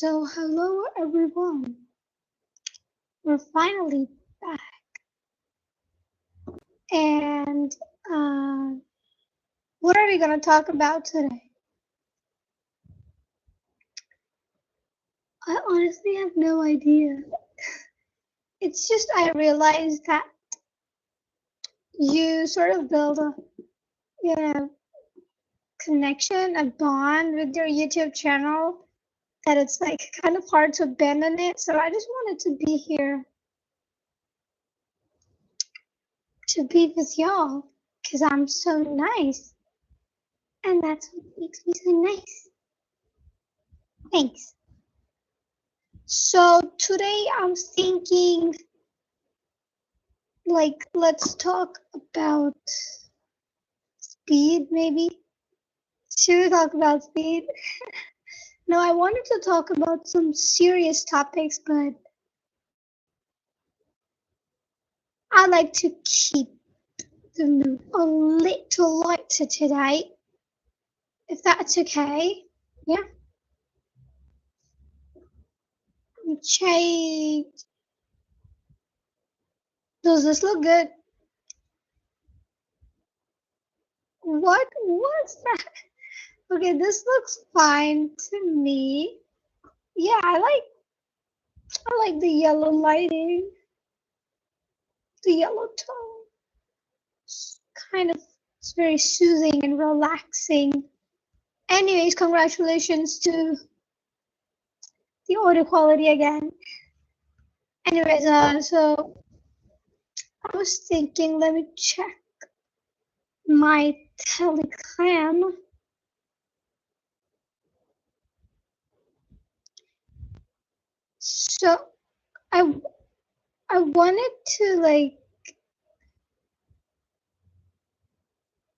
So, hello everyone. We're finally back, and uh, what are we going to talk about today? I honestly have no idea. It's just I realized that you sort of build a connection, a bond with your YouTube channel that it's like kind of hard to abandon it. So I just wanted to be here to be with y'all because I'm so nice, and that's what makes me so nice. Thanks. So today I'm thinking, like, let's talk about speed, maybe. Should we talk about speed? No, I wanted to talk about some serious topics, but I like to keep the mood a little lighter today, if that's okay. Yeah. Change. Does this look good? What was that? Okay, this looks fine to me. Yeah, I like the yellow lighting, the yellow tone. It's very soothing and relaxing. Anyways, congratulations to the audio quality again. Anyways, so I was thinking, let me check my Telegram. So I wanted to like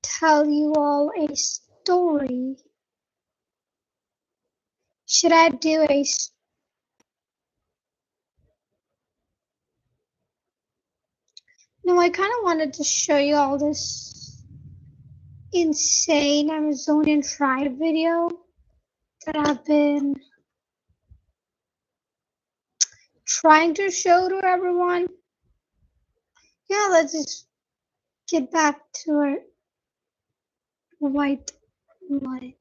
tell you all a story. Should I do a? No, I kind of wanted to show you all this insane Amazonian tribe video that I've been trying to show to everyone. Yeah, let's just get back to our white light.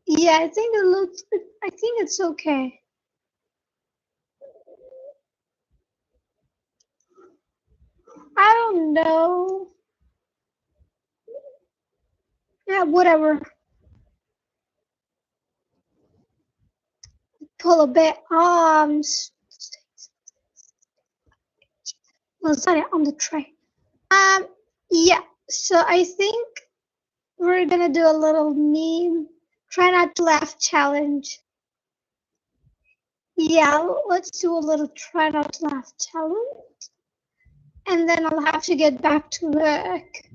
Yeah, I think it looks, I think it's okay. I don't know. Yeah, whatever. Pull a bit arms. Well, sorry, on the tray. Yeah, so I think we're gonna do a little meme. Try not to laugh challenge. Yeah, let's do a little try not to laugh challenge. And then I'll have to get back to work.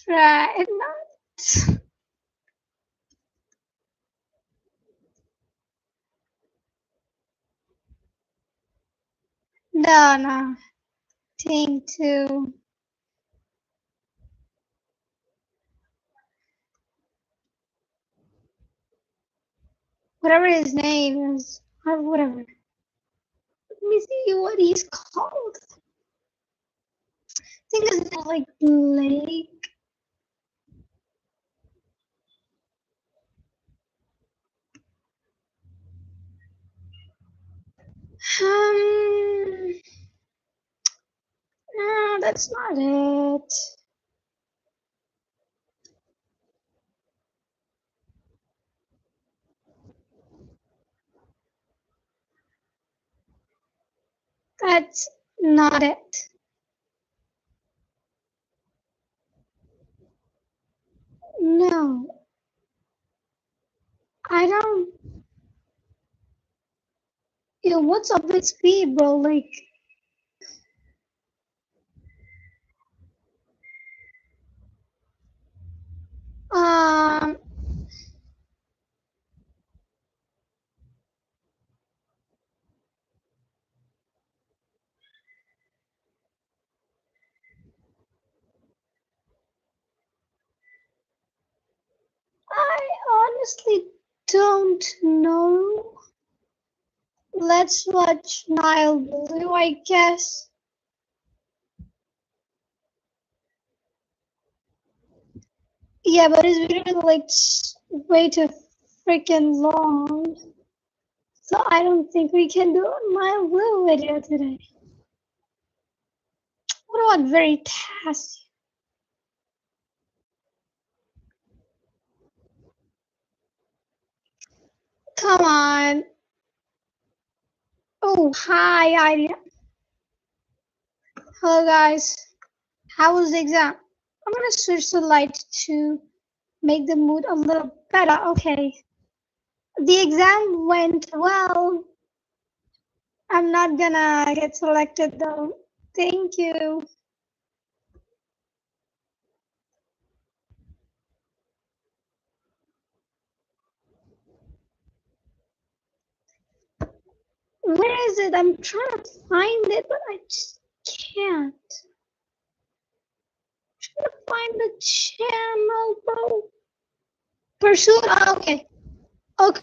Try not. No. Thing to. Whatever his name is, or whatever. Let me see what he's called. I think it's like Blake. No, that's not it. That's not it. No. I don't. What's up with speed, bro? Like, um, I honestly don't know. Let's watch Nile Blue, I guess. Yeah, but his video is like way too freaking long. So I don't think we can do a Nile Blue video today. What about Veritasium? Come on. Oh, hi, idea. Hello, guys. How was the exam? I'm gonna switch the light to make the mood a little better. Okay. The exam went well. I'm not gonna get selected though. Thank you. Where is it? I'm trying to find it, but I just can't. I'm trying to find the channel, bro. Pursuit. Oh, okay. Okay.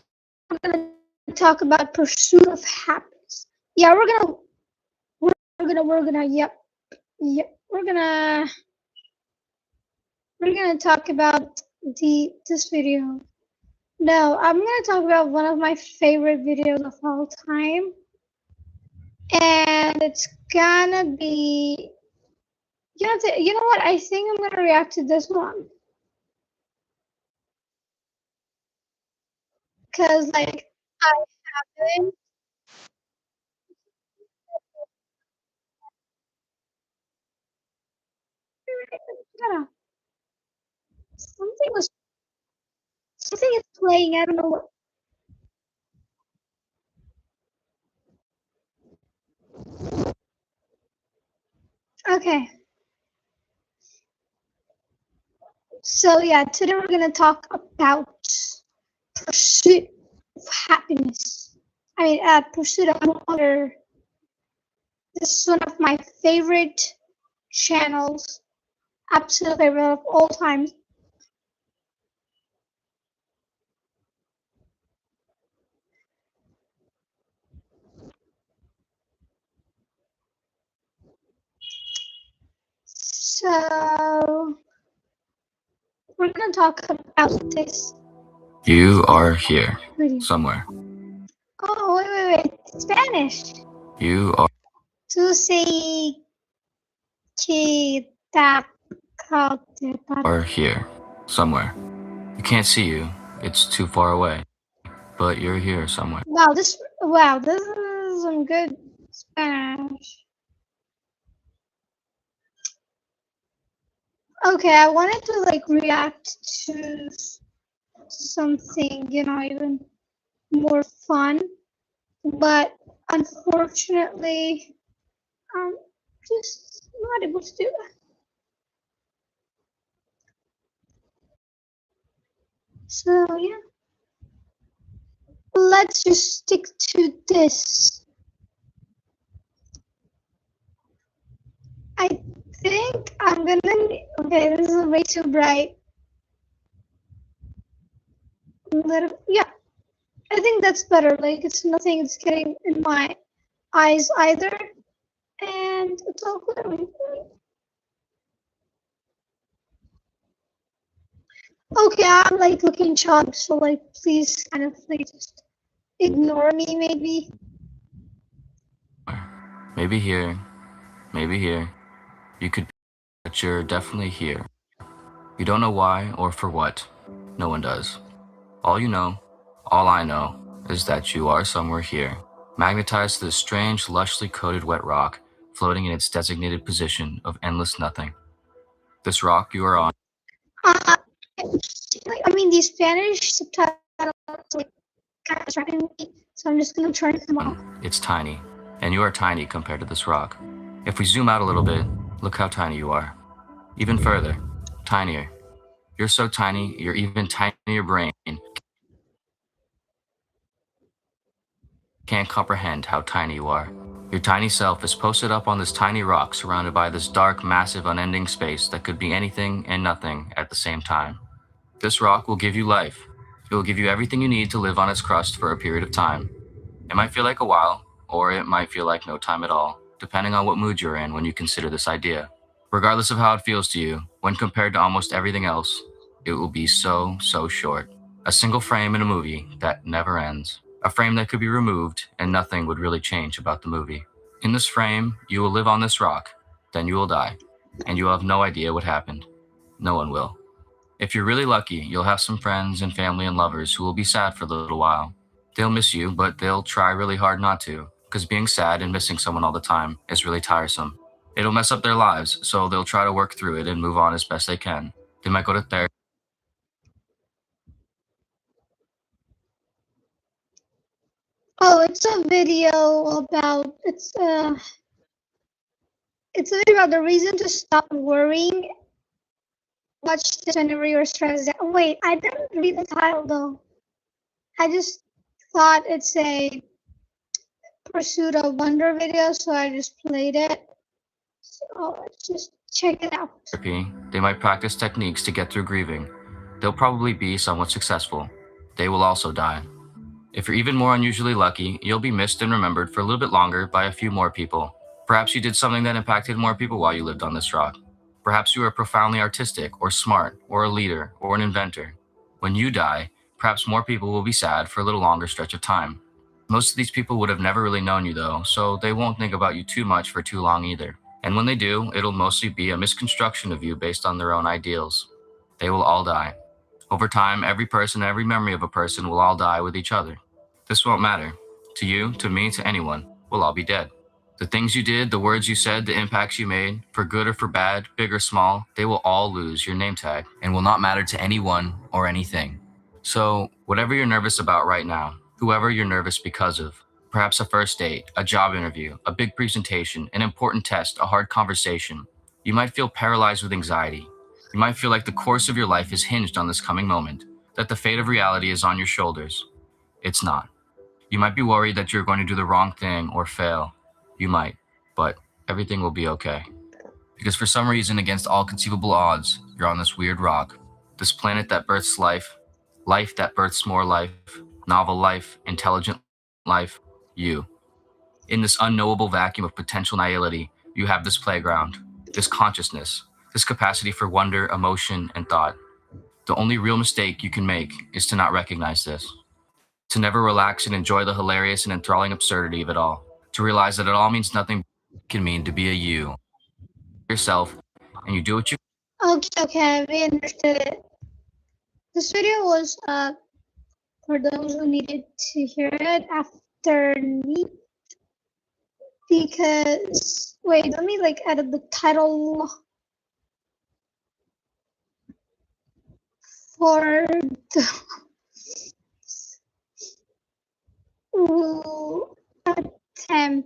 I'm gonna talk about pursuit of happiness. Yeah, we're gonna. Yep. We're gonna talk about this video. No, I'm gonna talk about one of my favorite videos of all time. And it's gonna be, you know what? I think I'm gonna react to this one. Cause like I haven't. Yeah, something is playing. I don't know what. Okay. So yeah, today we're gonna talk about pursuit of happiness. I mean, pursuit of wonder. This is one of my favorite channels, absolute favorite of all time. So we're gonna talk about this. You are here somewhere. Oh, wait. Spanish. You are Tú sí que here somewhere. You can't see you. It's too far away. But you're here somewhere. Wow, this is some good Spanish. Okay, I wanted to like react to something, even more fun, but unfortunately, I'm just not able to do that. So yeah, let's just stick to this. I think I'm gonna. Okay, this is way too bright. Yeah, I think that's better. Like it's nothing. It's getting in my eyes either, and it's all clear. Okay, I'm like looking sharp, so like please kind of like just ignore me maybe. Maybe here. Maybe here. You could be, but you're definitely here. You don't know why or for what. No one does. All you know, all I know, is that you are somewhere here, magnetized to this strange, lushly coated wet rock, floating in its designated position of endless nothing. This rock you are on. I mean, these Spanish subtitles like kind of distracting me, so I'm just gonna turn them off. It's tiny, and you are tiny compared to this rock. If we zoom out a little bit, look how tiny you are. Even further, tinier. You're so tiny, your even tinier brain can't comprehend how tiny you are. Your tiny self is posted up on this tiny rock surrounded by this dark, massive, unending space that could be anything and nothing at the same time. This rock will give you life, It will give you everything you need to live on its crust for a period of time. It might feel like a while, or it might feel like no time at all, depending on what mood you're in when you consider this idea. Regardless of how it feels to you, when compared to almost everything else, it will be so, so short. A single frame in a movie that never ends. A frame that could be removed and nothing would really change about the movie. In this frame, you will live on this rock, then you will die, and you will have no idea what happened. No one will. If you're really lucky, you'll have some friends and family and lovers who will be sad for a little while. They'll miss you, but they'll try really hard not to, because being sad and missing someone all the time is really tiresome. It'll mess up their lives, so they'll try to work through it and move on as best they can. They might go to therapy. Oh, it's a video about it's a video about the reason to stop worrying. Watch this whenever you're stressed out. Oh, wait, I didn't read the title though. I just thought it's a Pursuit of Wonder video, so I just played it. So let's just check it out. They might practice techniques to get through grieving. They'll probably be somewhat successful. They will also die. If you're even more unusually lucky, you'll be missed and remembered for a little bit longer by a few more people. Perhaps you did something that impacted more people while you lived on this rock. Perhaps you were profoundly artistic, or smart, or a leader, or an inventor. When you die, perhaps more people will be sad for a little longer stretch of time. Most of these people would have never really known you though, so they won't think about you too much for too long either. And when they do, it'll mostly be a misconstruction of you based on their own ideals. They will all die. Over time, every person, every memory of a person will all die with each other. This won't matter. To you, to me, to anyone, we'll all be dead. The things you did, the words you said, the impacts you made, for good or for bad, big or small, they will all lose your name tag and will not matter to anyone or anything. So, whatever you're nervous about right now, whoever you're nervous because of, perhaps a first date, a job interview, a big presentation, an important test, a hard conversation, you might feel paralyzed with anxiety. You might feel like the course of your life is hinged on this coming moment, that the fate of reality is on your shoulders. It's not. You might be worried that you're going to do the wrong thing or fail. You might, but everything will be okay. Because for some reason, against all conceivable odds, you're on this weird rock, this planet that births life, life that births more life, novel life, intelligent life, you. In this unknowable vacuum of potential nihility, you have this playground, this consciousness, this capacity for wonder, emotion, and thought. The only real mistake you can make is to not recognize this, to never relax and enjoy the hilarious and enthralling absurdity of it all, to realize that it all means nothing can mean to be a you, yourself, and you do what you. Okay, we understood it. This video was for those who needed to hear it after neet, because wait, let me like edit the title for the who attempted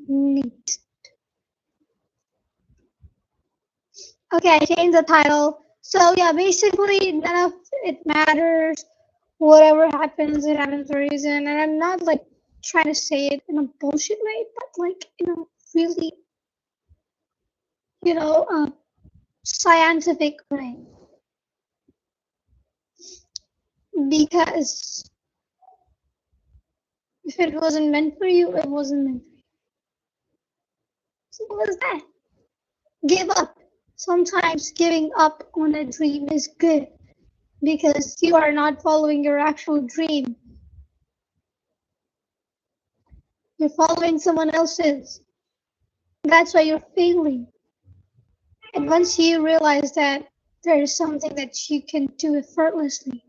neet. Okay, I changed the title. So yeah, basically none of it matters. Whatever happens, it happens for a reason. And I'm not like trying to say it in a bullshit way, but like in a really, scientific way. Because if it wasn't meant for you, it wasn't meant for you. Simple as that. Give up. Sometimes giving up on a dream is good because you are not following your actual dream. You're following someone else's. That's why you're failing. And once you realize that there is something that you can do effortlessly,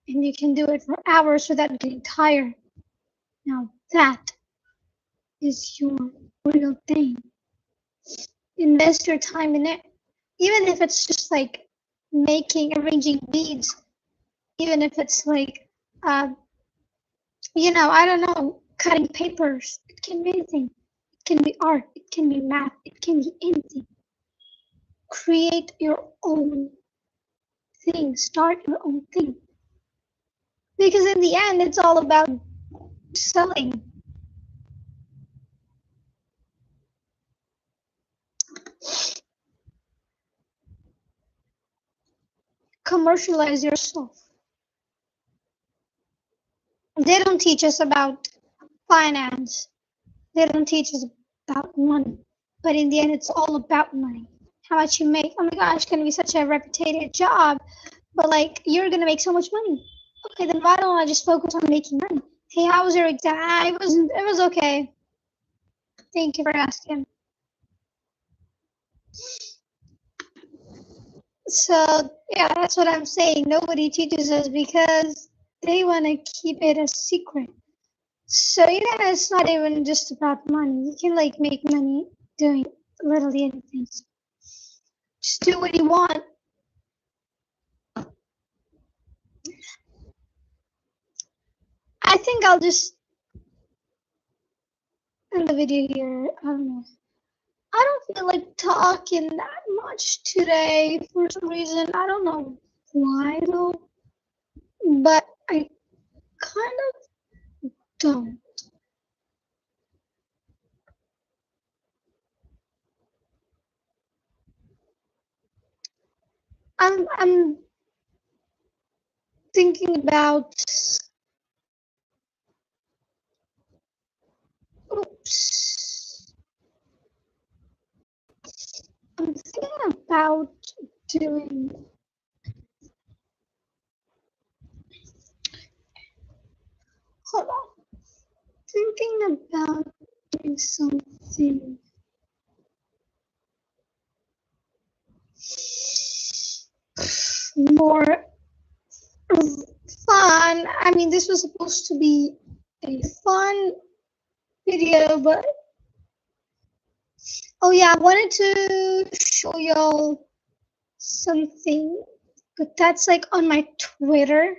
and you can do it for hours without getting tired, now that is your real thing. Invest your time in it. Even if it's just like arranging beads, even if it's like, I don't know, cutting papers. It can be anything. It can be art. It can be math. It can be anything. Create your own thing. Start your own thing. Because in the end, it's all about selling. commercialize yourself. They don't teach us about finance. They don't teach us about money. But in the end, it's all about money. How much you make. Oh my gosh, it's going to be such a repetitive job. But like, you're going to make so much money. Okay, then why don't I just focus on making money? Hey, how was your exam? It was okay. Thank you for asking. So yeah, that's what I'm saying. Nobody teaches us because they want to keep it a secret. So yeah, it's not even just about money. You can like make money doing literally anything. Just do what you want. I think I'll just end the video here. I don't know. I don't feel like talking that much today for some reason. I don't know why though, but I kind of don't. I'm thinking about. Oops. I'm thinking about doing. Hold on. Thinking about doing something more fun. I mean, this was supposed to be a fun video, but oh yeah, I wanted to show y'all something, but that's like on my Twitter,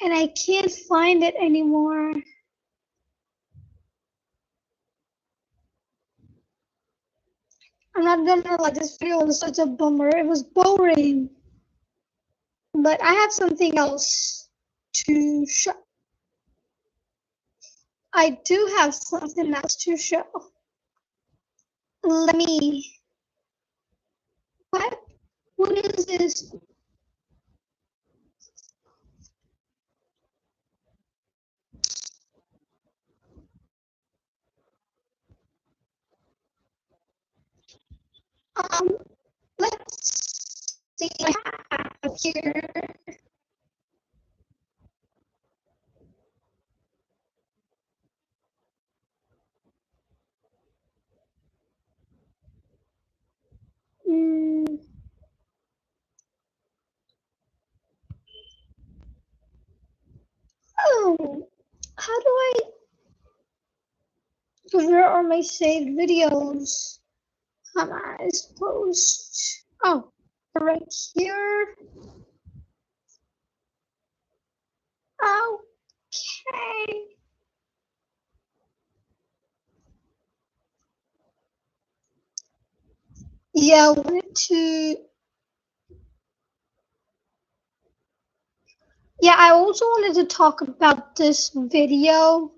and I can't find it anymore. I'm not gonna lie, this video was such a bummer. It was boring. But I have something else to show. I do have something else to show. Let me. What? What is this? Um, let's see what I have here. Mm. Oh, how do I? Where are my saved videos? Am I supposed? Oh, right here. Okay. Yeah, I wanted to. Yeah, I also wanted to talk about this video.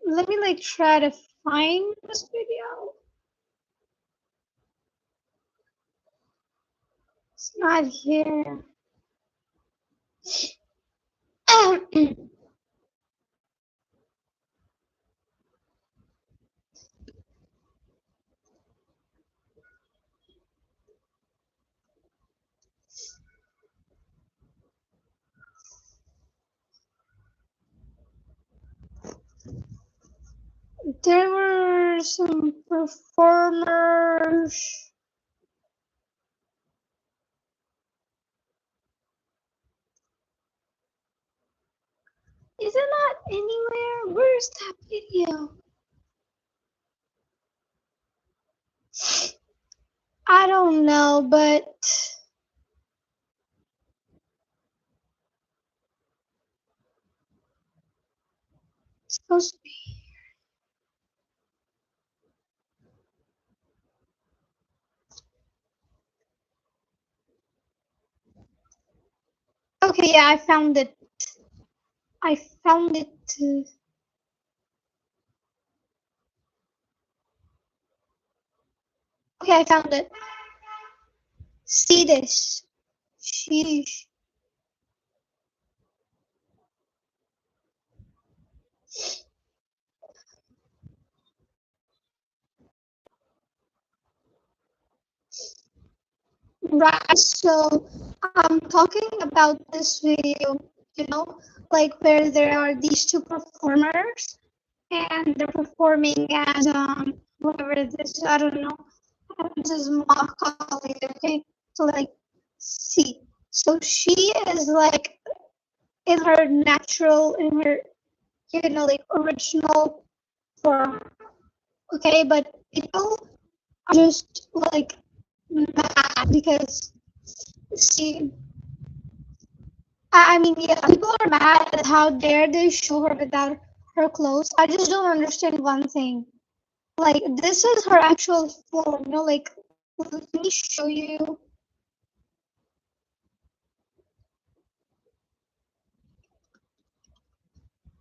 Let me like try to find this video. It's not here. There were some performers. Is it not anywhere? Where's that video? I don't know, but it's supposed to be. Okay, yeah, I found it. I found it. Okay, I found it. See this. Sheesh. Right, so I'm talking about this video, like where there are these two performers and they're performing as whatever this, I don't know, this is Macaulay, okay? So like, see, so she is like in her natural, in her, like original form, okay? But people are just like mad because, see, I mean, yeah, people are mad at how dare they show her without her clothes. I just don't understand one thing. Like, this is her actual form, like, let me show you.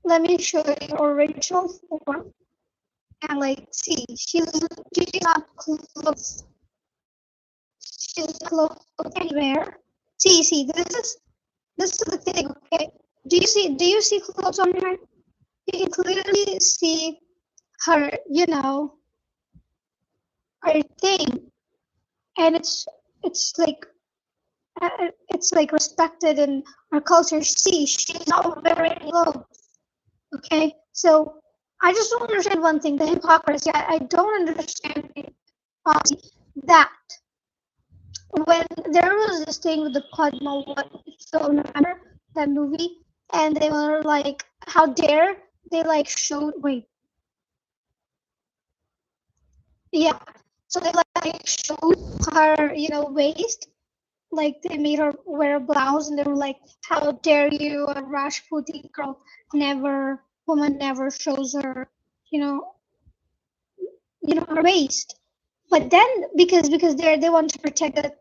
Let me show you her original form. And, like, see, she's not clothes. She's clothes anywhere. See, this is the thing, okay? Do you see clothes on her? You can clearly see her, her thing. And it's like respected in our culture. See, she's not wearing clothes. Okay, so I just don't understand one thing: the hypocrisy. I don't understand that when there was this thing with the Padma film, remember that movie? And they were like, "How dare they like showed wait, yeah." So they like showed her, waist, like they made her wear a blouse and they were like, how dare you, a Rajputi girl woman never shows her, you know her waist. But then because they want to protect the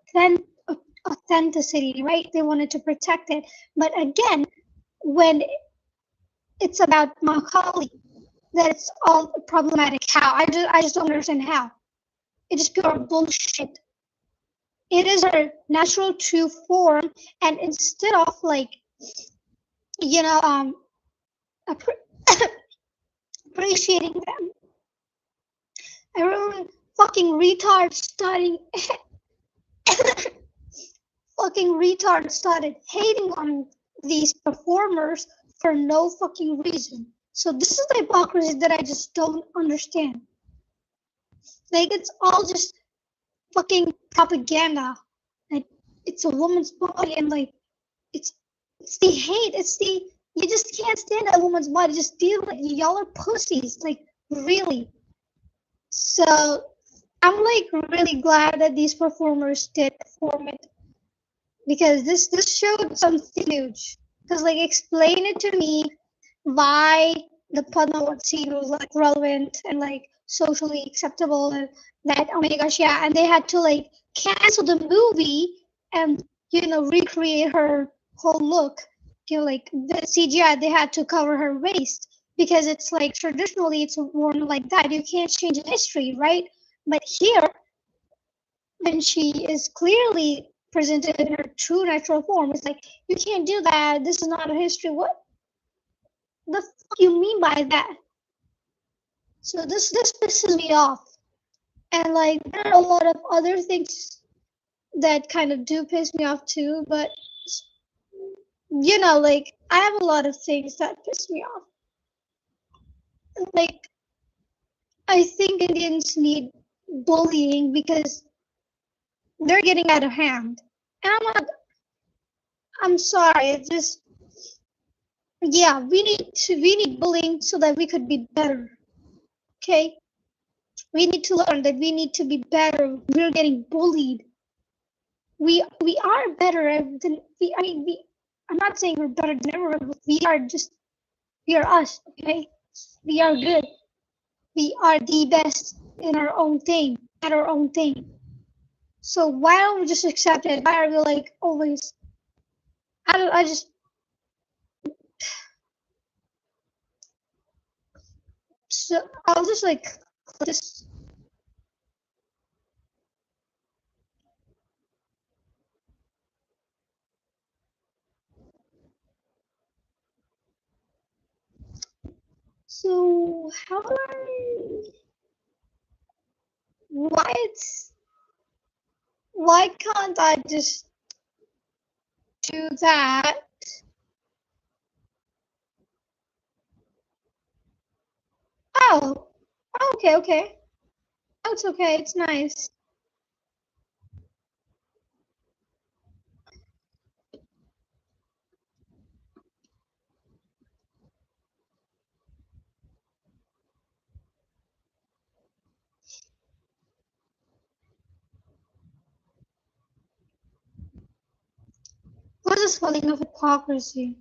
authenticity, right? They wanted to protect it. But again, when it's about Macaulay, that's all problematic. How? I just don't understand how. It's just pure bullshit. It is her natural true form, and instead of like, you know, appreciating them, everyone fucking retards fucking retards started hating on these performers for no fucking reason. So this is the hypocrisy that I just don't understand. Like, it's all just fucking propaganda. Like, it's a woman's body, and like, it's it's the hate. It's the you just can't stand a woman's body. Just feel like y'all are pussies. Like, really. So I'm like really glad that these performers did perform it, because this showed something huge. Because like, explain it to me why the Padmavat scene was like relevant and like socially acceptable, and that, oh my gosh, yeah, and they had to like cancel the movie and recreate her whole look. Like the CGI, they had to cover her waist because it's like traditionally it's worn like that. You can't change history, right? But here, when she is clearly presented in her true natural form, it's like, you can't do that. This is not a history. What the fuck you mean by that? So this pisses me off. And like, there are a lot of other things that kind of do piss me off too, but like, I have a lot of things that piss me off. Like, I think Indians need bullying because they're getting out of hand. And I'm sorry, it's just, yeah, we need bullying so that we could be better. Okay? We need to learn that we need to be better. We're getting bullied. We are better than we. I mean, I'm not saying we're better than everyone, but we are us. Okay, we are good. We are the best in our own thing, at our own thing. So why don't we just accept it? Why are we like always? I just So I'll just like this. So how do I? Why can't I just do that? Oh, okay, okay. Oh, it's okay. It's nice. What is this feeling of hypocrisy?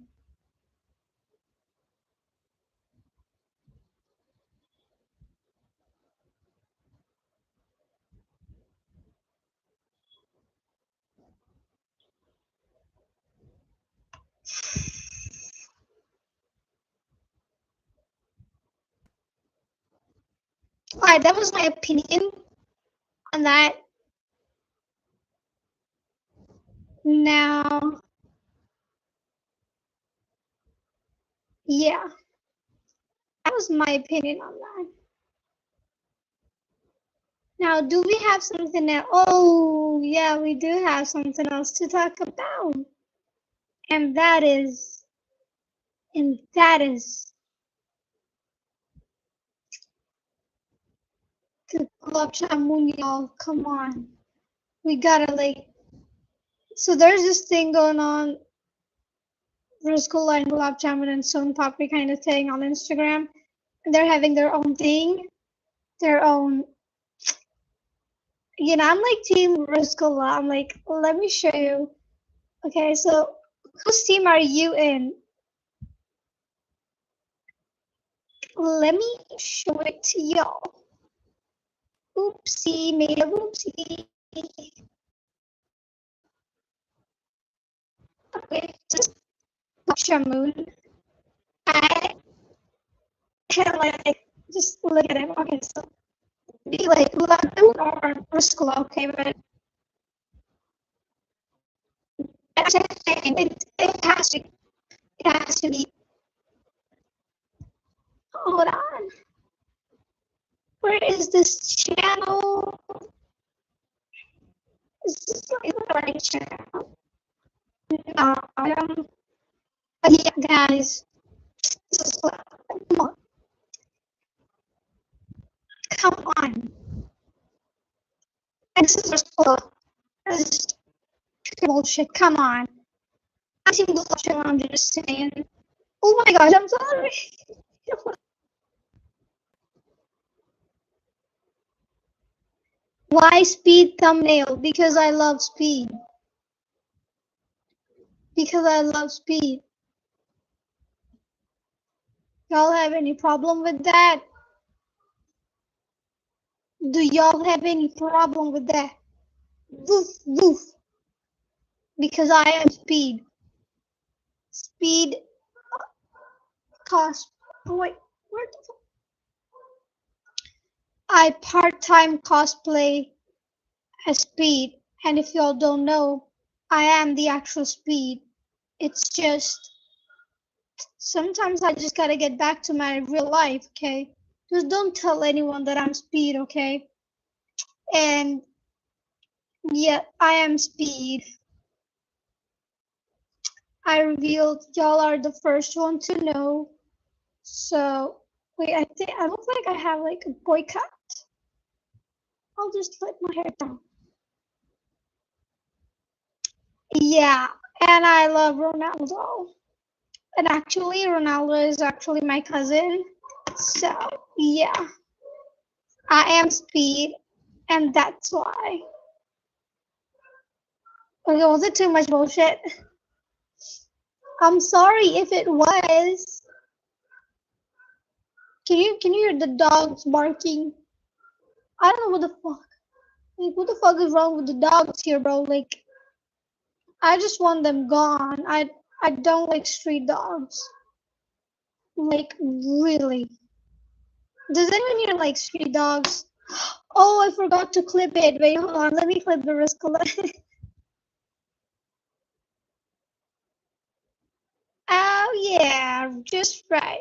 Alright, that was my opinion on that. Now, yeah, that was my opinion on that. Now, do we have something else? Oh, yeah, we do have something else to talk about. And that is, the gulab jamun, y'all. Come on. We gotta, like, so there's this thing going on, Rasgulla and gulab jamun and son papri kind of thing on Instagram. And they're having their own thing, their own, I'm like team Rasgulla. I'm like, let me show you. Okay, so whose team are you in? Let me show it to y'all. Oopsie, made a whoopsie. Okay, just Shamoon. I like just look at him. Okay, so be like Ladu or Bristol, okay, but it has to be. Hold on. Where is this channel? Is this like the right channel? No, I don't. But yeah, guys, this is come on. Come on. And this is Bristol. This is bullshit. Come on. I'm seeing bullshit. I'm just saying. Oh my gosh, I'm sorry. Why speed thumbnail? Because I love speed. Because I love speed. Y'all have any problem with that? Do y'all have any problem with that? Woof, woof. Because I am speed. Speed cost. Oh wait, where the fuck? I part-time cosplay as Speed, and if y'all don't know, I am the actual Speed. It's just sometimes I just gotta get back to my real life, okay? Just don't tell anyone that I'm Speed, okay? And yeah, I am Speed. I revealed y'all are the first one to know. So wait, I think I look like I have like a boycott. I'll just let my hair down. Yeah, and I love Ronaldo. And actually, Ronaldo is actually my cousin. So yeah, I am Speed, and that's why. Okay, was it too much bullshit? I'm sorry if it was. Can you hear the dogs barking? I don't know what the fuck. Like, what the fuck is wrong with the dogs here, bro? Like, I just want them gone. I don't like street dogs. Like, really. Does anyone here like street dogs? Oh, I forgot to clip it. Wait, hold on. Let me clip the risk. Oh yeah, just right.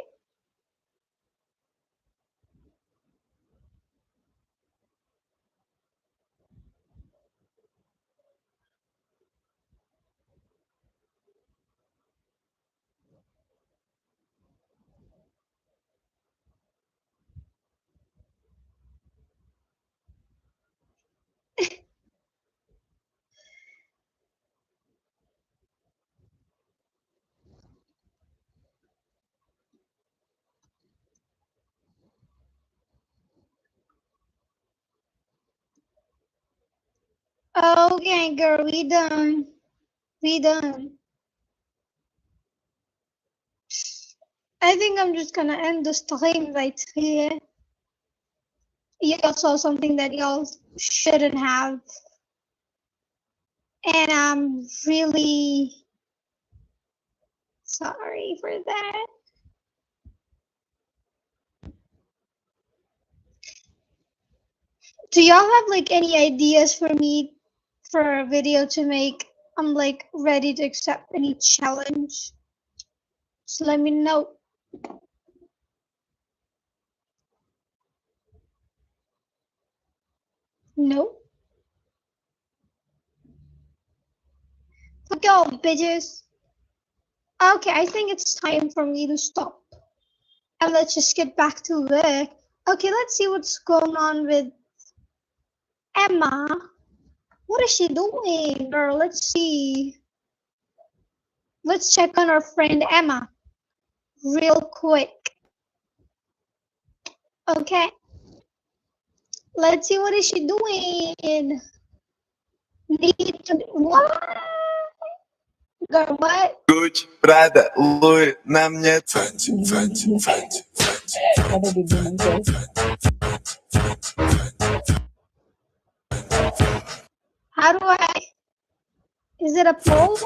Okay, girl, we done. We done. I think I'm just gonna end the stream right here. Y'all saw something that y'all shouldn't have. And I'm really sorry for that. Do y'all have like any ideas for me for a video to make? I'm like ready to accept any challenge. So let me know. No. Fuck y'all, bitches. Okay, I think it's time for me to stop. And let's just get back to work. Okay, let's see what's going on with Emma. What is she doing, girl? Let's see. Let's check on our friend Emma real quick. Okay. Let's see what is she doing. Need to what? Girl, what? Gucci, Prada, Louis, на мне Фэнси, Фэнси, Фэнси, Фэнси. What did you do, Miguel? How do I? Is it a poll?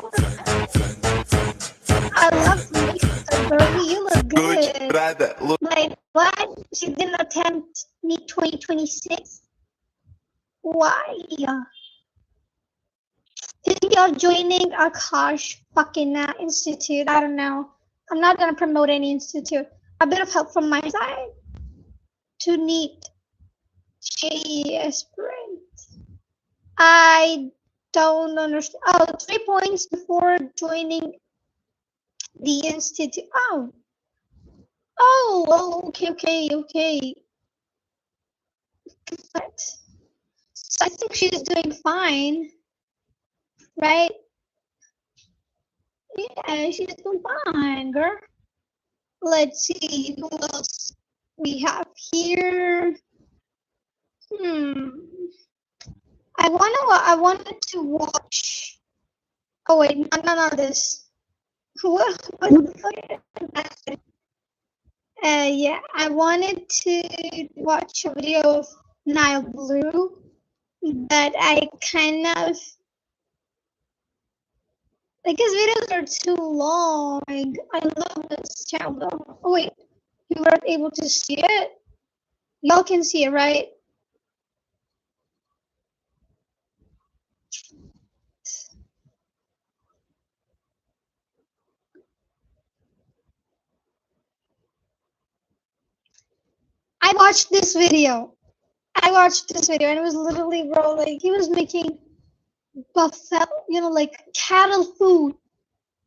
I love Lisa, girlie. You look Gucci, good. Prada, Louis. Like, what? She didn't attempt me 2026? Why? Think you're joining Akash fucking institute? I don't know. I'm not gonna promote any institute. A bit of help from my side to neet JE aspirant. I don't understand. Oh, 3 points before joining the institute. Oh, okay. But I think she's doing fine, right? Yeah, she's doing fine, girl. Let's see who else we have here. I wanted to watch. Oh wait, none of this. What the fuck is that? Yeah, I wanted to watch a video of Nile Blue, but I kind of like his videos are too long. I love this channel though. Oh wait, you weren't able to see it? Y'all can see it, right? I watched this video. And it was literally, bro, like he was making buffalo, like cattle food.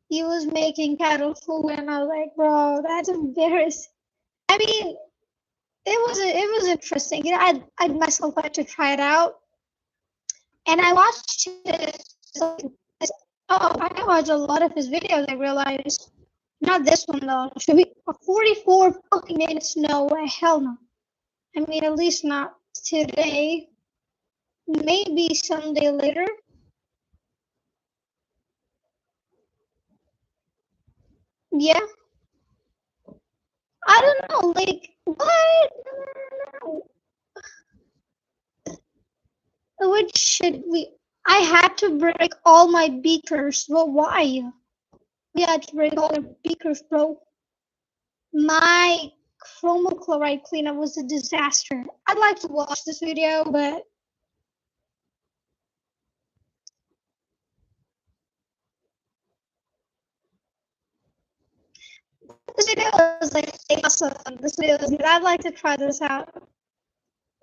He was making cattle food, and I was like, bro, that's embarrassing. I mean, it was interesting. I'd myself like to try it out, and I watched his. Oh, I watched a lot of his videos. I realized not this one though. Should be 44 fucking minutes? No way, hell no. I mean, at least not today. Maybe someday later. Yeah. I don't know, like, what? No. What should we? I had to break all my beakers. Well, why? We had to break all the beakers, bro. My chromal chloride cleanup was a disaster. I'd like to watch this video, but this video is like awesome. This video is good. I'd like to try this out.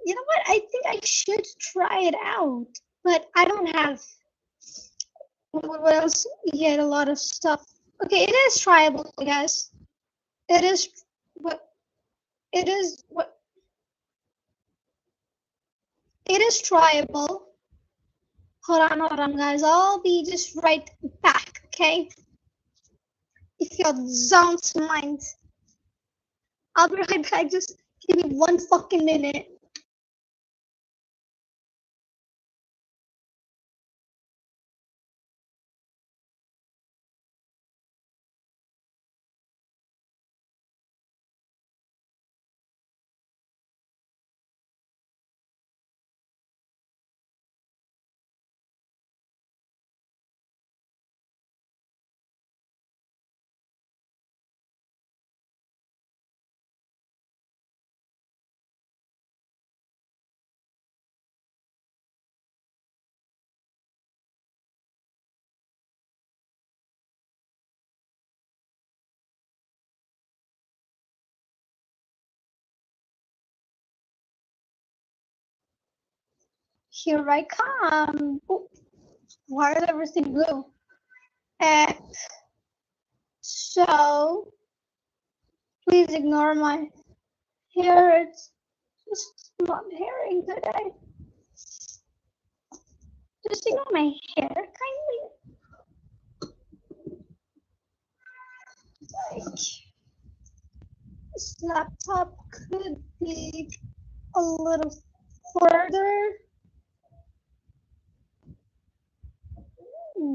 You know what? I think I should try it out, but I don't have what else? Yet a lot of stuff. Okay, it is tryable, guys. It is what it is. What it is tryable. Hold on, guys. I'll be just right back. Okay. If you don't mind, I'll be right back. Just give me one fucking minute. Here I come. Ooh, why is everything blue? So please ignore my hair. It's just not hairing today. Just ignore my hair, kindly. Like, this laptop could be a little further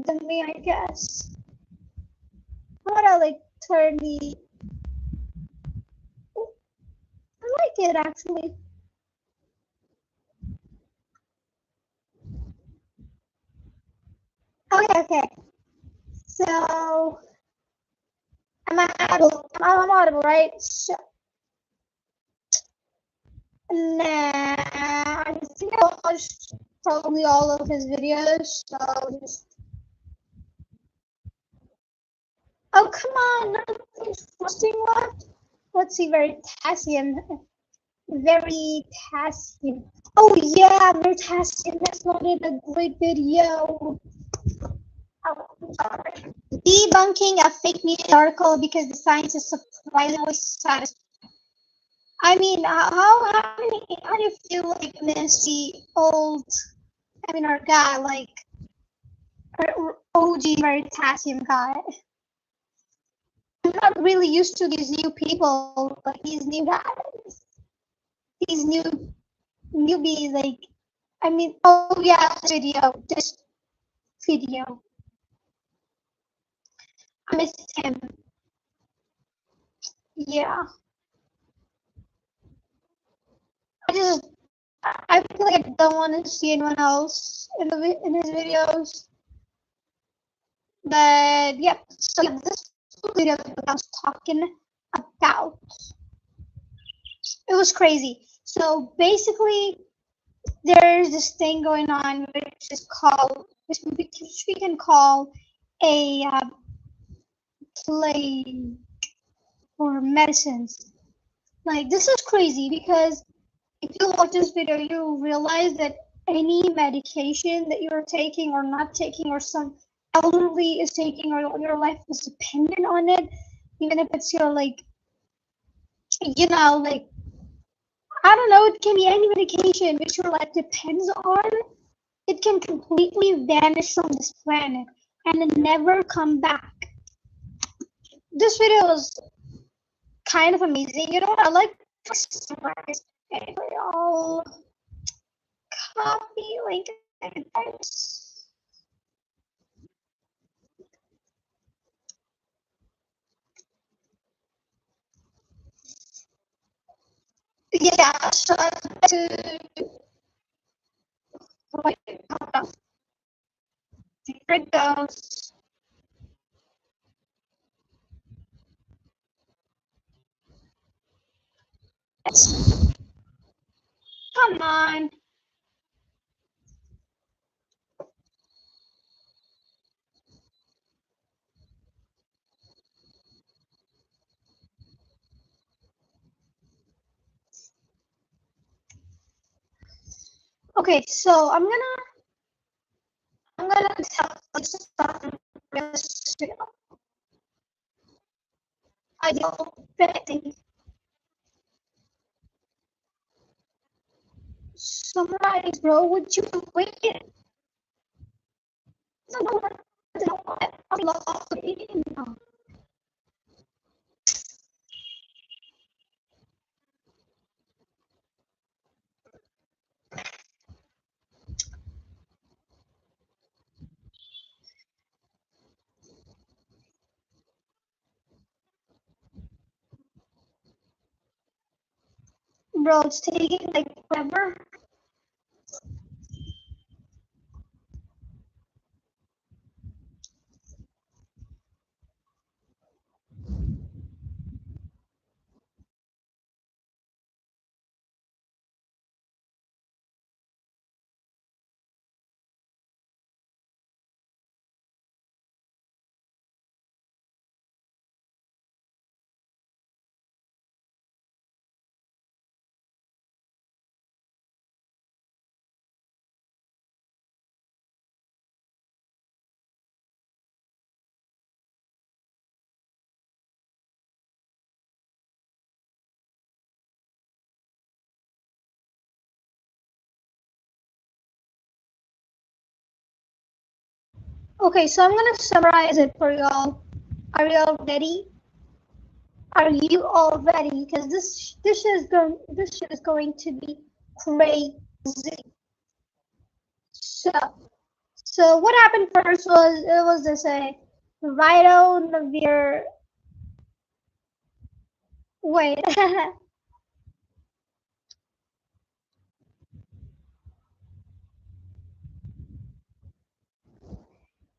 than me, I guess. How about I like turn the? I like it actually. Okay. So I'm audible, right? So, nah, I think I watched probably all of his videos. So just. Oh come on, nothing's frosting left. Let's see, Veritasium. Veritasium. Oh yeah, Veritasium. That's not a great video. Oh, I'm sorry. Debunking a fake news article because the science is surprisingly satisfying. I mean, how do you feel like Nancy old? I mean, our guy, like our OG Veritasium guy. I'm not really used to these new people, like these new guys, these newbies. Like, I mean, oh yeah, this video. I missed him. Yeah, I feel like I don't want to see anyone else in his videos. But yeah, so yeah, this video that I was talking about, it was crazy. So basically, there's this thing going on which is called, which we can call a plague or medicines. Like, this is crazy because if you watch this video, you realize that any medication that you're taking or not taking, or some elderly is taking, or your life is dependent on it, even if it's your, like, like, I don't know, it can be any medication which your life depends on. It can completely vanish from this planet and then never come back. This video is kind of amazing. You know what? I like to summarize. Anyway, I'll copy link. Yeah, so to wait, hold on. Here it goes. Okay, so I'm gonna tell you something really ideal thing. Summarize, bro. What you waiting? No, no, no, I'm lost. Bro, it's taking like forever. Okay, so I'm gonna summarize it for y'all. Are y'all ready? Are you all ready? Because this shit is going to be crazy. So what happened first was it was this a Rhino Navir. Wait.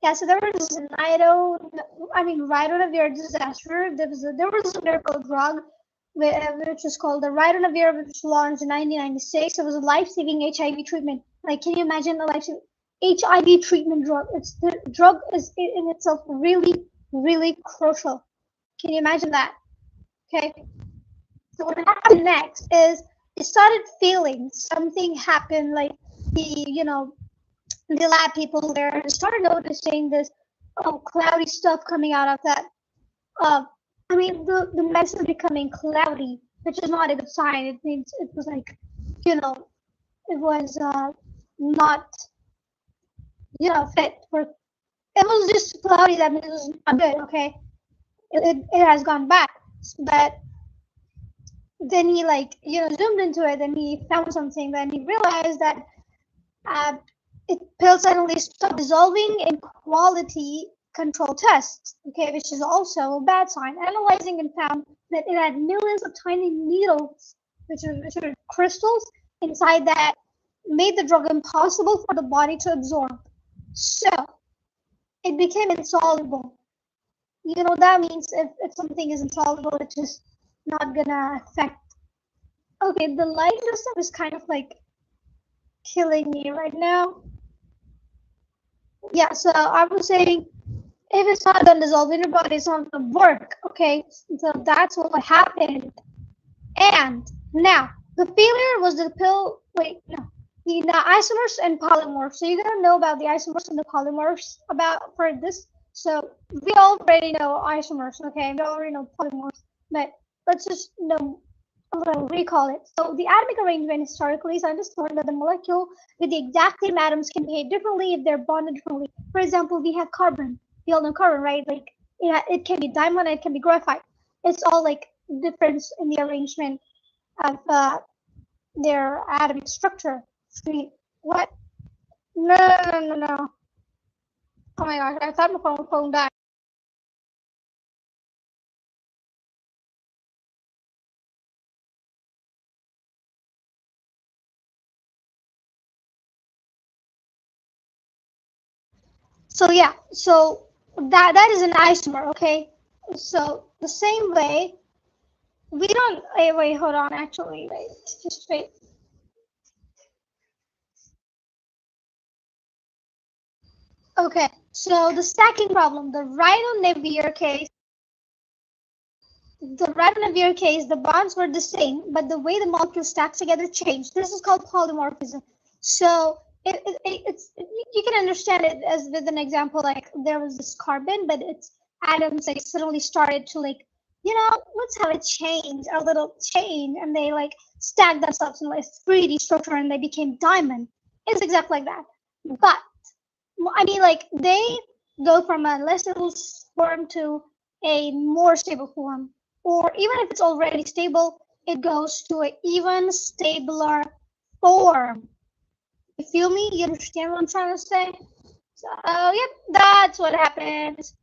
Yeah, so there was this Rhino disaster. There was a miracle drug, which was called the Rhino, which was launched in 1996. It was a life-saving HIV treatment. Like, can you imagine a life-saving HIV treatment drug? The drug is in itself really, really crucial. Can you imagine that? Okay. So what happened next is it started failing. Something happened, like the lab people there started noticing this cloudy stuff coming out of that. The mess is becoming cloudy, which is not a good sign. It means it was like, it was not, fit for. It was just cloudy. That means it was not good. Okay, it has gone back, but then he zoomed into it and he found something. Then he realized that uh, pills suddenly stopped dissolving in quality control tests, okay, which is also a bad sign. Analyzing and found that it had millions of tiny needles, which are crystals, inside that made the drug impossible for the body to absorb. So it became insoluble. That means if something is insoluble, it's just not gonna affect. Okay, the light system is kind of like killing me right now. Yeah, so I was saying if it's not gonna dissolve in your body, it's not gonna work. Okay, so that's what happened. And now the failure was the pill. Wait, no, the isomers and polymorphs. So you're gonna know about the isomers and the polymorphs about for this. So we already know isomers. Okay, we already know polymorphs, but let's just recall it. So the atomic arrangement historically, scientists learned that the molecule with the exact same atoms can behave differently if they're bonded differently. For example, we have carbon. We all know carbon, right? Like it can be diamond, it can be graphite. It's all like difference in the arrangement of their atomic structure. Sweet. What? No, no, no, no, no. Oh my gosh, I thought my phone died. So yeah, so that is an isomer, okay? So the same way, we don't wait, hold on, actually, wait, just wait. Okay, so the stacking problem, the Radon-Navier case, the bonds were the same, but the way the molecules stacked together changed. This is called polymorphism. So it's you can understand it as with an example, like there was this carbon, but its atoms like suddenly started to like, let's have a change, a little chain, and they like stacked themselves in like 3D structure, and they became diamond. It's exactly like that. But I mean, like they go from a less stable form to a more stable form, or even if it's already stable, it goes to an even stabler form. You feel me? You understand what I'm trying to say? So, yep, that's what happens.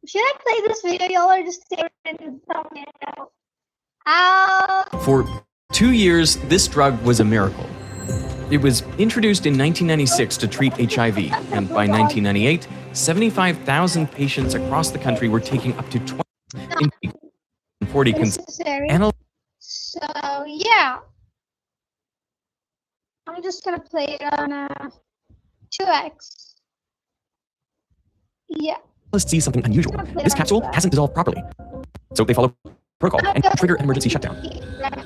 Should I play this video? Y'all are just staring at the thumbnail. For 2 years, this drug was a miracle. It was introduced in 1996 to treat HIV, and by 1998, 75,000 patients across the country were taking up to 20 and 40 necessary. So, yeah. I'm just gonna play it on 2x. Yeah. Let's see something unusual. This capsule hasn't dissolved properly. So they follow protocol and trigger an emergency shutdown.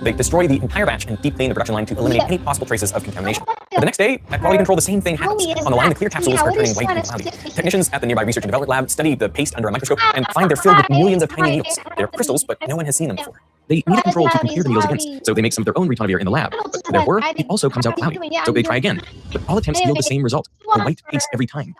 They destroy the entire batch and deep clean the production line to eliminate any possible traces of contamination. But the next day, at quality control, the same thing happens. On the line, the clear capsules are turning white and cloudy. Technicians at the nearby research and development lab study the paste under a microscope and find they're filled with millions of tiny needles. They're crystals, but no one has seen them before. They need a control to compare the needles against, so they make some of their own ritonavir in the lab. But their work, it also comes out cloudy. So they try again. But all attempts yield the same result, a white paste every time.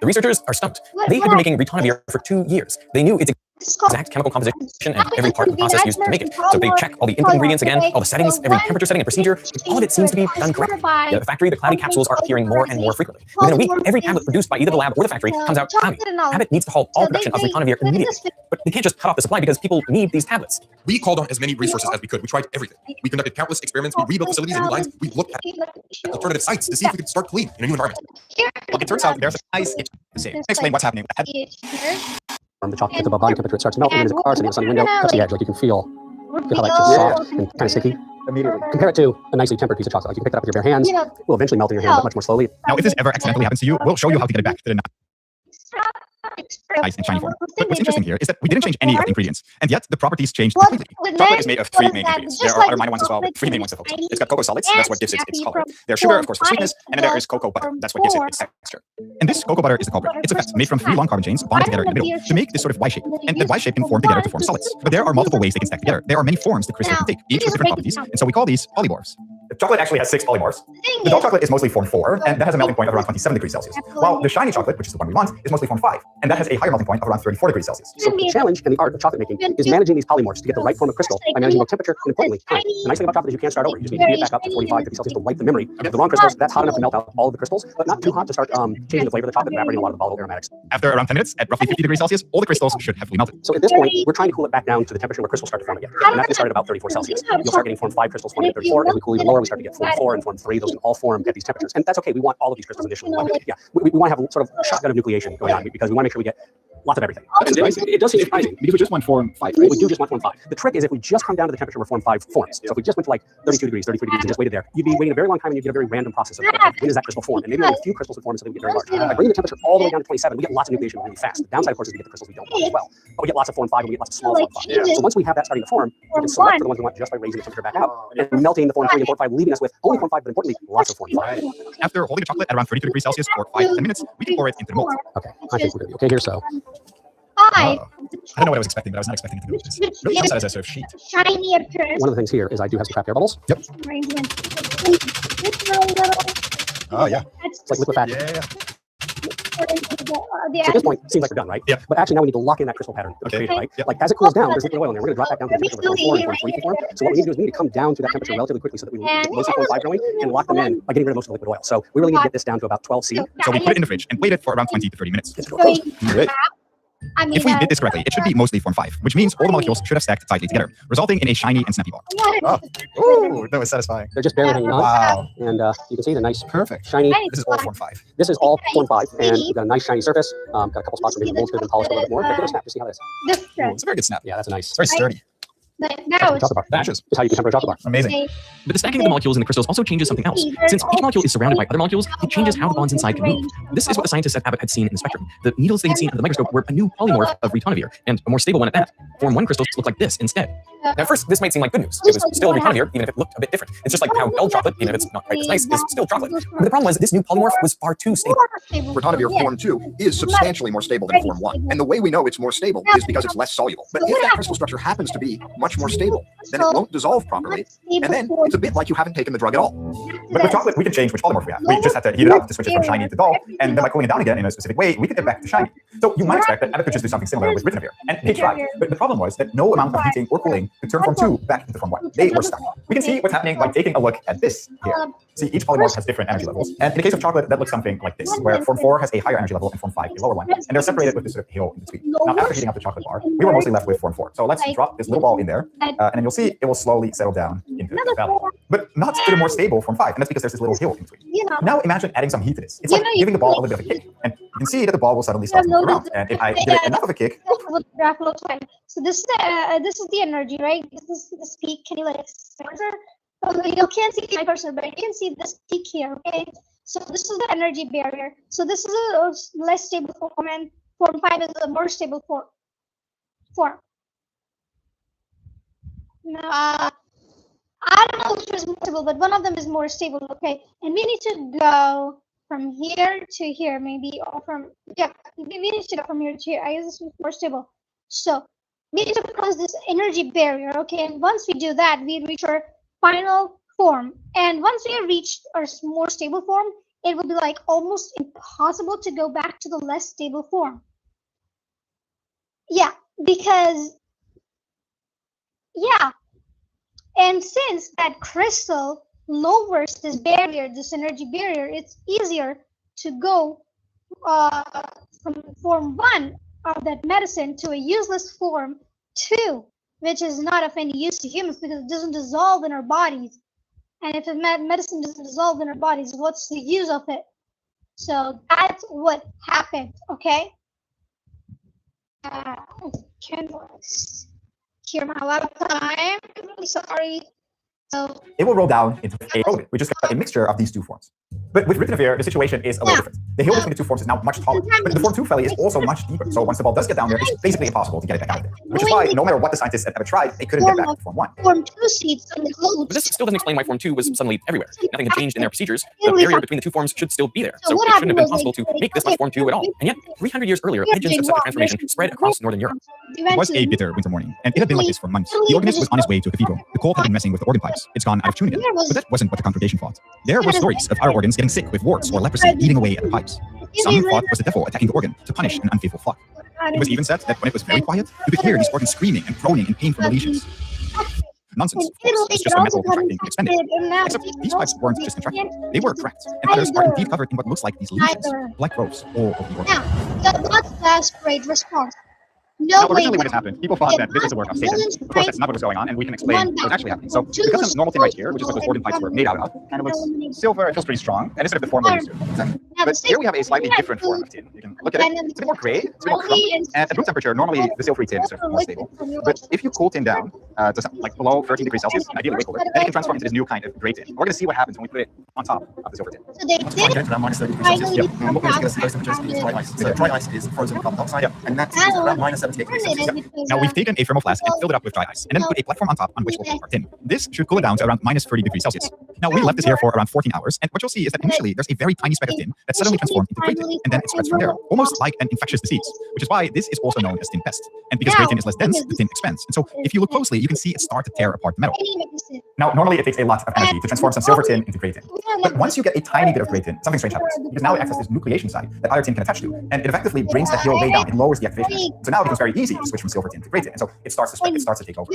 The researchers are stumped. They have been making ritonavir for 2 years. They knew its exact chemical composition and every part of the process used to make it. So they check all the input ingredients again, all the settings, every temperature setting and procedure. All of it seems to be done correctly. Yet at the factory, the cloudy capsules are appearing more and more frequently. Within a week, every tablet produced by either the lab or the factory comes out cloudy. Abbott needs to halt all production of ritonavir immediately. But they can't just cut off the supply because people need these tablets. We called on as many resources as we could. We tried everything. We conducted countless experiments. We rebuilt facilities and new lines. We looked at alternative sites to see if we could start clean in a new environment. Well, it turns out there's a nice explain what's happening. The chocolate gets above body temperature, it starts to melt, and there's a car sitting on the sunny window, touch the edge, like you can feel how that's just soft and kind of sticky. Immediately. Compare it to a nicely tempered piece of chocolate. Like you can pick it up with your bare hands. It will eventually melt in your hand, but much more slowly. Now, if this ever accidentally happens to you, we'll show you how to get it back to the nice and shiny form. But what's interesting here is that we didn't change any of the ingredients, and yet the properties changed completely. Chocolate is made of 3 main ingredients. There are other minor ones as well, but 3 main ones to focus on. It's got cocoa solids, that's what gives it its color. There's sugar, of course, for sweetness, and then there is cocoa butter, that's what gives it its texture. And this cocoa butter is the culprit. It's a fat made from 3 long carbon chains bonded together in the middle to make this sort of Y shape. And the Y shape can form together to form solids. But there are multiple ways they can stack together. There are many forms the crystal can take, each with different properties, and so we call these polymorphs. The chocolate actually has 6 polymorphs. The dark chocolate is mostly form 4, and that has a melting point of around 27 degrees Celsius. While the shiny chocolate, which is the one we want, is mostly form 5, and that has a higher melting point of around 34 degrees Celsius. So the challenge in the art of chocolate making is managing these polymorphs to get the right form of crystal by managing both temperature and, importantly, time. The nice thing about chocolate is you can't start over. You just need to heat it back up to 45 degrees Celsius to wipe the memory. The wrong crystals, that's hot enough to melt out all of the crystals, but not too hot to start changing the flavor of the chocolate and evaporating a lot of the volatile aromatics. After around 10 minutes, at roughly 50 degrees Celsius, all the crystals should have fully melted. So at this point, we're trying to cool it back down to the temperature where crystals start to form again. And that can start at about 34 Celsius. You'll start getting form 5 crystals forming at 34. As we cool even lower, we start to get form 4 and form 3. Those can all form at these temperatures. And that's okay. We want all of these crystals initially. Yeah, we want to have a sort of shotgun of nucleation going on because we want to make sure we get lots of everything. It does seem surprising because we just want form 5. Right? We do just want form 5. The trick is if we just come down to the temperature where form 5 forms. So if we just went to like 32 degrees, 33 degrees, and just waited there, you'd be waiting a very long time and you'd get a very random process of when does that crystal form? And maybe only a few crystals would form so they would get very large. By bringing the temperature all the way down to 27, we get lots of nucleation really fast. The downside, of course, is we get the crystals we don't want as well. But we get lots of form 5 and we get lots of small form 5. So once we have that starting to form, we can select for the ones we want just by raising the temperature back out and melting the form 3 and form 5, leaving us with only form 5, but importantly, lots of form 5. After holding the chocolate at around 32 degrees Celsius for 5 to 10 minutes, we can pour it into the mold. Okay, I think we're going to be okay here, so. I don't know what I was expecting, but I was not expecting it to go like this. It really comes out as a sort of sheet. Shiny appearance. One of the things here is I do have some trapped air bubbles. Yep. Oh, yeah. It's like liquefact. Yeah. So at this point, it seems like we're done, right? Yeah. But actually now we need to lock in that crystal pattern that we created, right? Yep. Like as it cools down, there's liquid oil in there. We're going to drop that down to the temperature where form 4 and form 3 can form. So what we need to do is we need to come down to that temperature relatively quickly so that we can get most of form 5 going and lock them in by getting rid of most of the liquid oil. So we really need to get this down to about 12 C. So we put it in the fridge and wait it for around 20 to 30 minutes. Great. If we did this correctly, it should be mostly form 5, which means all the molecules should have stacked tightly together, resulting in a shiny and snappy ball. Oh, ooh, that was satisfying. They're just barely hanging on. Wow. And you can see the nice, Perfect. shiny. This is all form 5. This is all form 5, and we've got a nice shiny surface. Got a couple spots where maybe the mold's been polished a little bit more. But give it a snap to see how it is. Ooh, it's a very good snap. Yeah, that's nice. It's very sturdy. But now it's That is how you can temper a chocolate bar. Amazing. But the stacking of the molecules in the crystals also changes something else. Since each molecule is surrounded by other molecules, it changes how the bonds inside can move. This is what the scientists at Abbott had seen in the spectrum. The needles they had seen under the microscope were a new polymorph of ritonavir, and a more stable one at that. Form 1 crystals look like this instead. Now, at first, this might seem like good news. It was still ritonavir, even if it looked a bit different. It's just like how dull chocolate, even if it's not quite as nice, is still chocolate. But the problem was this new polymorph was far too stable. Ritonavir Form 2 is substantially more stable than Form 1. And the way we know it's more stable is because it's less soluble. But if that crystal structure happens to be much more stable, then it won't dissolve properly. And then it's a bit like you haven't taken the drug at all. But with chocolate, we can change which polymorph we have. We just have to heat it up to switch it from shiny to dull, and then by cooling it down again in a specific way, we can get back to shiny. So you might expect that Abbott could just do something similar with ritonavir, and they tried. But the problem was that no amount of heating or cooling could turn Form 2 back into Form 1. They were stuck. We can see what's happening by taking a look at this here. See, each polymorph has different energy levels, and in the case of chocolate, that looks something like this, where Form 4 has a higher energy level and Form 5 a lower one, and they're separated with this sort of hill in between. Now, after heating up the chocolate bar, we were mostly left with Form 4. So let's drop this little ball in there, and then you'll see it will slowly settle down into the valley. But not to the more stable Form 5, and that's because there's this little hill in between. Now imagine adding some heat to this. It's like giving the ball a little bit of a kick, and you can see that the ball will suddenly start to move around. And if I give it enough of a kick, so this is the energy, right? This is this peak. Can you like censor? You can't see my person, but you can see this peak here. Okay, so this is the energy barrier. So this is a less stable form, and Form 5 is a more stable form. Now, I don't know which is more stable, but one of them is more stable. Okay, and we need to go from here to here, maybe, or we need to go from here to here. I guess this is more stable. So we need to cross this energy barrier. Okay, and once we do that, we reach our final form. And once we have reached our more stable form, it will be like almost impossible to go back to the less stable form. Yeah, because and since that crystal lowers this barrier, this energy barrier, it's easier to go from Form 1 of that medicine to a useless Form 2, which is not of any use to humans because it doesn't dissolve in our bodies. And if a medicine doesn't dissolve in our bodies, what's the use of it? So that's what happened, okay? I can't hear my laptop. I'm really sorry. So it will roll down into a roll. We just got a mixture of these two forms. But with ritonavir, the situation is a little different. The hill between the two forms is now much taller, but the Form 2 valley is also much deeper. So once the ball does get down there, it's basically impossible to get it back out of there. Which is why, no matter what the scientists had ever tried, they couldn't get back to Form 1. Form 2 seeds on the globe. But this still doesn't explain why Form 2 was suddenly everywhere. Nothing had changed in their procedures. The barrier between the two forms should still be there. So it shouldn't have been possible to make this much Form 2 at all. And yet, 300 years earlier, legends of such a transformation spread across Northern Europe. It was a bitter winter morning, and it had been like this for months. The organist was on his way to a cathedral. The cold had been messing with the organ pipes. It's gone out of tune again. But that wasn't what the congregation thought. There were stories of our organs getting sick with warts or leprosy eating away at the pipes. Some thought it was the devil attacking the organ to punish an unfaithful flock. It was even said that when it was very quiet, you could hear these organs screaming and groaning in pain from the lesions. Nonsense, of course. It's just a metal contracting and expanding. Except these pipes weren't just contracting, they were cracked, and others are indeed covered in what looks like these lesions, black growths all over the organ. Now, that's the great response. Now, originally when this happened, people thought that this was the work of Satan. Of course, that's not what was going on, and we can explain what was actually happening. So, because some normal tin right here, which is what those organ pipes were made out of, kind of looks silver, it feels pretty strong, and it's sort of the form we're used to. But here we have a slightly different form of tin. You can look at it, it's a bit more gray, it's a bit more crumbly, and at room temperature, normally the silvery tin is sort of more stable. But if you cool tin down to like below 13 degrees Celsius, ideally way cooler, then it can transform into this new kind of gray tin. We're going to see what happens when we put it on top of the silver tin. So they did around minus 30 degrees Celsius. Yep. And what we're going to see those temperatures is dry ice. So dry ice is frozen carbon dioxide, and that is around minus 78 degrees Celsius. Now we've taken a thermal flask and filled it up with dry ice, and then put a platform on top on which we'll put our tin. This should cool it down to around minus 30 degrees Celsius. Now we left this here for around 14 hours, and what you'll see is that initially there's a very tiny speck of tin that suddenly transformed into gray tin, and then it spreads from there, almost like an infectious disease, which is why this is also known as tin pest. And because gray tin is less dense, the tin expands. And so if you look closely, you can see it start to tear apart the metal. Now, normally it takes a lot of energy to transform some silver tin into gray tin. But once you get a tiny bit of gray tin, something strange happens, because now it acts as this nucleation site that other tin can attach to, and it effectively brings the hill way down. It lowers the activation energy. So now it becomes very easy to switch from silver tin to gray tin, and so it starts to spread, it starts to take over.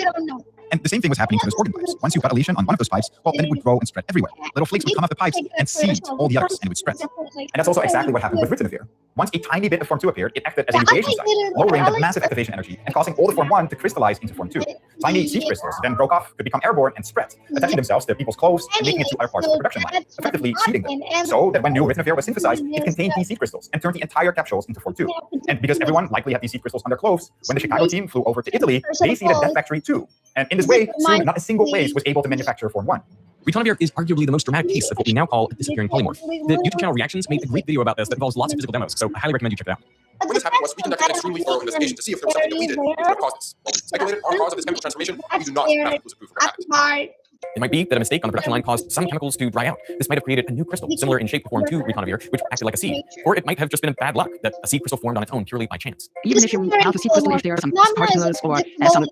And the same thing was happening to those organ pipes. Once you got a lesion on one of those pipes, well, then it would grow and spread everywhere. Little flakes would come off the pipes and seed all the others, and it would spread. And that's also exactly what happened with ritonavir. Once a tiny bit of Form 2 appeared, it acted as a nucleation site, lowering the massive activation energy and causing all the Form 1 to crystallize into Form 2. Tiny seed crystals then broke off, could become airborne and spread, attaching themselves to people's clothes and making it to other parts of the production line, effectively seeding them. So that when new ritonavir was synthesized, it contained these seed crystals and turned the entire capsules into Form 2. And because everyone likely had these seed crystals on their clothes, when the Chicago team flew over to Italy, they seeded that factory too. And in this way, soon not a single place was able to manufacture Form 1. Ritonavir is arguably the most dramatic case of what we now call a disappearing polymorph. The YouTube channel Reactions made a great video about this that involves lots of physical demos, so I highly recommend you check it out. When this happened to us, we conducted an extremely thorough investigation to see if there was something that we did which would have caused this. While we speculated on the cause of this chemical transformation, we do not have conclusive proof of what happened. It might be that a mistake on the production line caused some chemicals to dry out. This might have created a new crystal, similar in shape to Form 2 ritonavir, which acted like a seed. Or it might have just been bad luck that a seed crystal formed on its own purely by chance. Even if you have a seed crystal, if there are some particles or some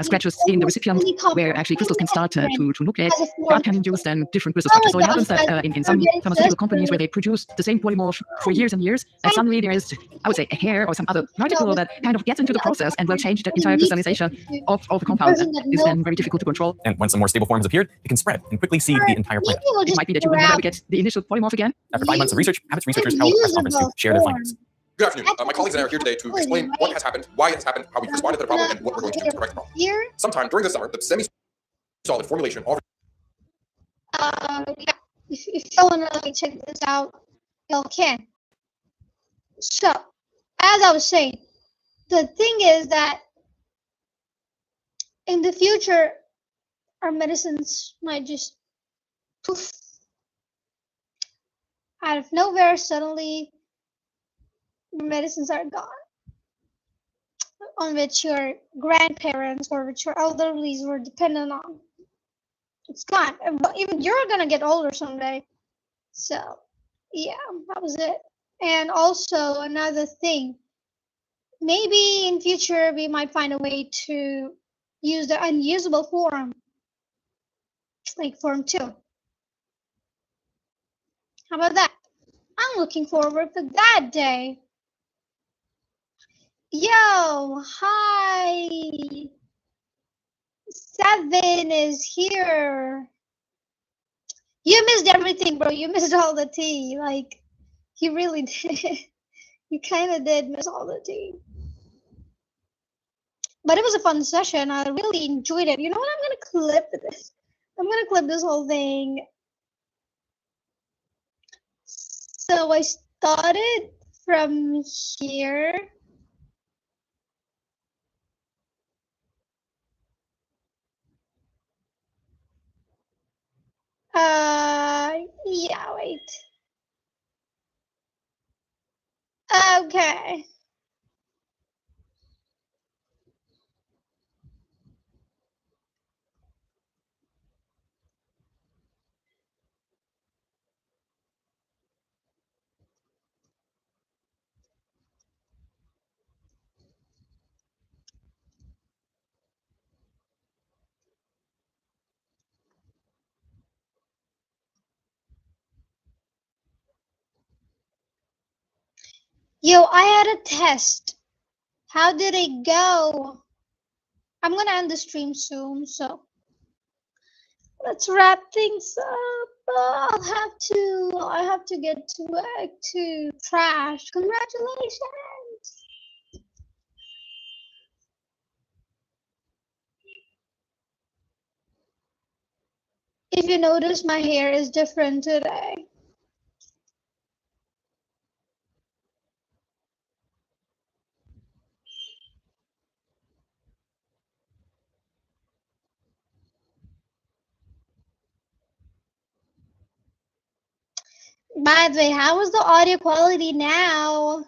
scratches in the recipient where actually crystals can start to nucleate, that can induce then different crystal structures. So it happens that in some pharmaceutical companies where they produce the same polymorph for years and years, and suddenly there is, I would say, a hair or some other particle that kind of gets into the process and will change the entire crystallization of the compound. That is then very difficult to control. And when some more stable forms appeared, it can spread and quickly seed the entire plant. It might be that you will never get the initial polymorph again. After 5 months of research, Abbott's researchers held a press conference to share their findings. Good afternoon. My colleagues and I are here today to explain what has happened, why it has happened, how we responded to the problem, and what we're going to do to correct the problem. Sometime during the summer, the semi-solid formulation of Yeah, if you want to check this out, you can. So, as I was saying, the thing is that in the future, our medicines might just poof out of nowhere. Suddenly, medicines are gone, on which your grandparents or which your elderlies were dependent on. It's gone. But even you're gonna get older someday. So, yeah, that was it. And also another thing, maybe in future we might find a way to use the unusable form, like Form 2. How about that? I'm looking forward to that day. Yo, hi. 7 is here. You missed everything, bro. You missed all the tea. Like, you really did. You kind of did miss all the tea. But it was a fun session. I really enjoyed it. You know what? I'm going to clip this. I'm going to clip this whole thing. So I started from here. Yeah, wait. Okay. Yo, I had a test. How did it go? I'm gonna end the stream soon, so let's wrap things up. I have to get to trash. Congratulations. If you notice, my hair is different today. By the way, how is the audio quality now?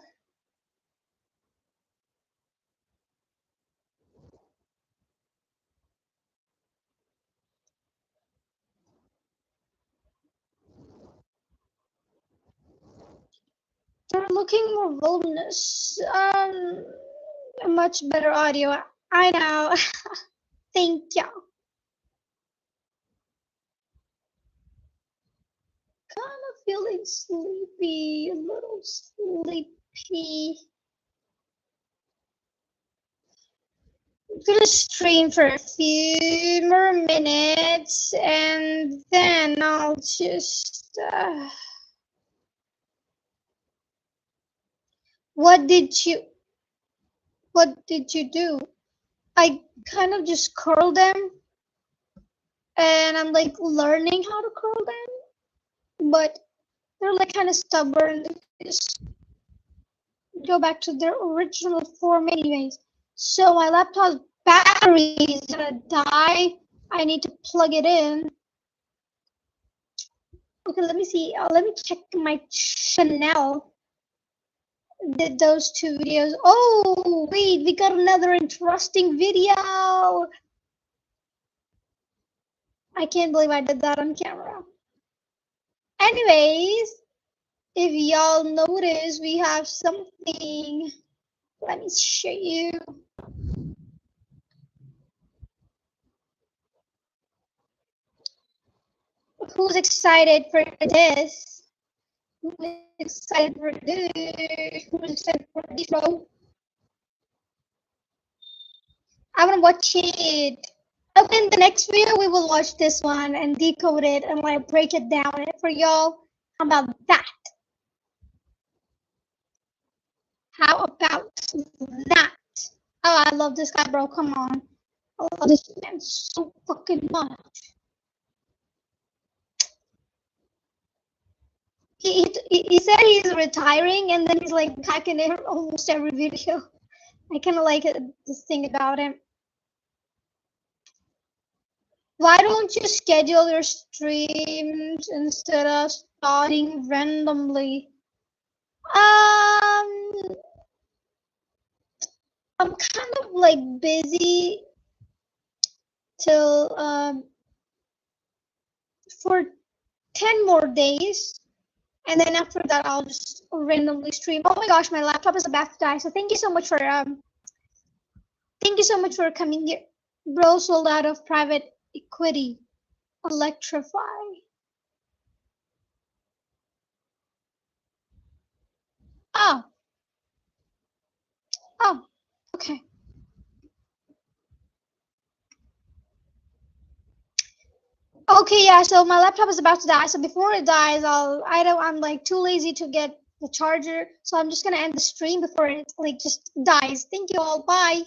They're looking more voluminous. A much better audio. I know. Thank you. Kind of feeling sleepy, a little sleepy. I'm gonna stream for a few more minutes and then I'll just what did you do? I kind of just curl them and I'm like learning how to curl them, but they're like kind of stubborn. They just go back to their original form anyways. So my laptop battery is gonna die. I need to plug it in. Okay, let me see. Let me check my channel. Did those 2 videos? Oh, wait, we got another interesting video. I can't believe I did that on camera. Anyways, if y'all notice, we have something. Let me show you. Who's excited for this? Who's excited for this? Who's excited for this, bro? I want to watch it. Okay, in the next video, we will watch this one and decode it and like break it down for y'all. How about that? How about that? Oh, I love this guy, bro. Come on. I love this man so fucking much. He said he's retiring and then he's like back in almost every video. I kind of like this thing about him. Why don't you schedule your streams instead of starting randomly? I'm kind of like busy till for 10 more days. And then after that, I'll just randomly stream. Oh my gosh, my laptop is about to die. So thank you so much for coming here. Bro sold out of private equity. Electrify. Oh. Oh, okay. Okay, yeah, so my laptop is about to die. So before it dies, I'm like too lazy to get the charger. So I'm just gonna end the stream before it like just dies. Thank you all. Bye.